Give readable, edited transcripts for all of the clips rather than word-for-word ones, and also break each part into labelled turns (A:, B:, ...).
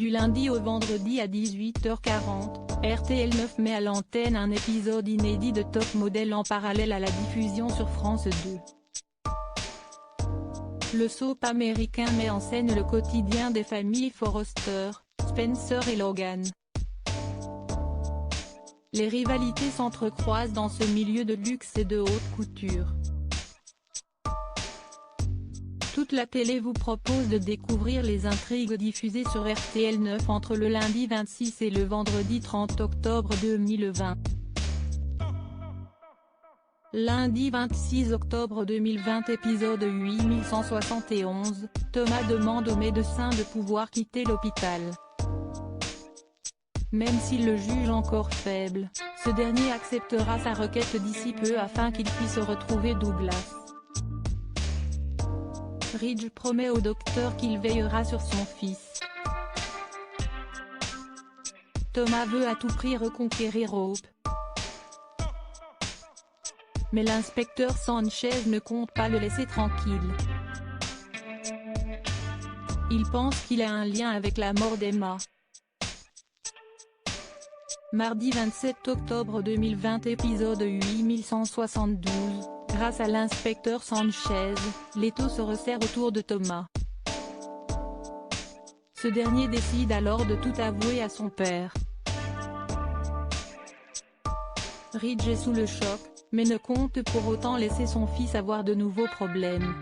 A: Du lundi au vendredi à 18h40, RTL9 met à l'antenne un épisode inédit de Top Model en parallèle à la diffusion sur France 2. Le soap américain met en scène le quotidien des familles Forrester, Spencer et Logan. Les rivalités s'entrecroisent dans ce milieu de luxe et de haute couture. Toute la télé vous propose de découvrir les intrigues diffusées sur RTL9 entre le lundi 26 et le vendredi 30 octobre 2020. Lundi 26 octobre 2020 épisode 8171, Thomas demande au médecin de pouvoir quitter l'hôpital. Même s'il le juge encore faible, ce dernier acceptera sa requête d'ici peu afin qu'il puisse retrouver Douglas. Ridge promet au docteur qu'il veillera sur son fils. Thomas veut à tout prix reconquérir Hope. Mais l'inspecteur Sanchez ne compte pas le laisser tranquille. Il pense qu'il a un lien avec la mort d'Emma. Mardi 27 octobre 2020 épisode 8172, grâce à l'inspecteur Sanchez, l'étau se resserre autour de Thomas. Ce dernier décide alors de tout avouer à son père. Ridge est sous le choc, mais ne compte pour autant laisser son fils avoir de nouveaux problèmes.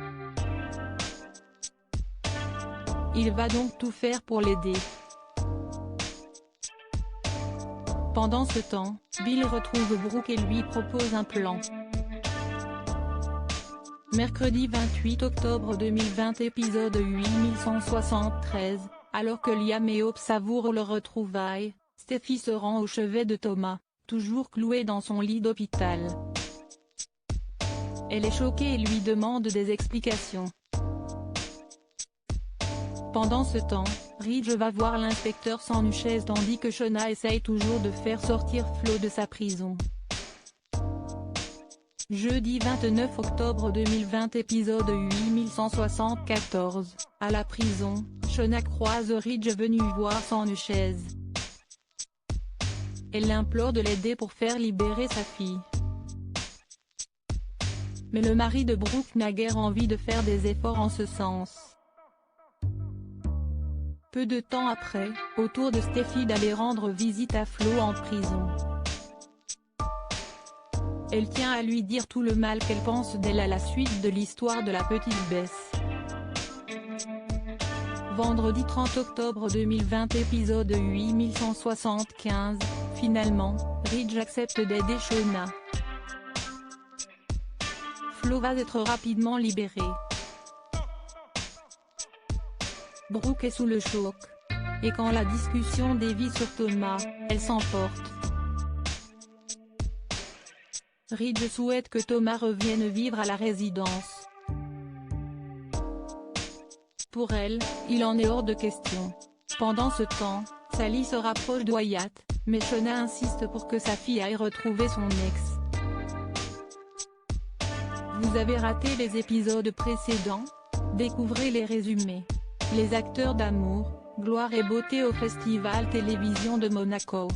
A: Il va donc tout faire pour l'aider. Pendant ce temps, Bill retrouve Brooke et lui propose un plan. Mercredi 28 octobre 2020 épisode 8173, alors que Liam et Hope savourent leur retrouvaille, Steffi se rend au chevet de Thomas, toujours cloué dans son lit d'hôpital. Elle est choquée et lui demande des explications. Pendant ce temps, Ridge va voir l'inspecteur Sanchez tandis que Shona essaye toujours de faire sortir Flo de sa prison. Jeudi 29 octobre 2020 épisode 8174, à la prison, Shona croise Ridge venu voir Sanchez. Elle l'implore de l'aider pour faire libérer sa fille. Mais le mari de Brooke n'a guère envie de faire des efforts en ce sens. Peu de temps après, au tour de Steffi d'aller rendre visite à Flo en prison. Elle tient à lui dire tout le mal qu'elle pense d'elle à la suite de l'histoire de la petite Bess. Vendredi 30 octobre 2020 épisode 8175, finalement, Ridge accepte d'aider Shona. Flo va être rapidement libéré. Brooke est sous le choc. Et quand la discussion dévie sur Thomas, elle s'emporte. Ridge souhaite que Thomas revienne vivre à la résidence. Pour elle, il en est hors de question. Pendant ce temps, Sally se rapproche de Wyatt, mais Shona insiste pour que sa fille aille retrouver son ex. Vous avez raté les épisodes précédents? Découvrez les résumés. Les acteurs d'amour, gloire et beauté au Festival Télévision de Monaco.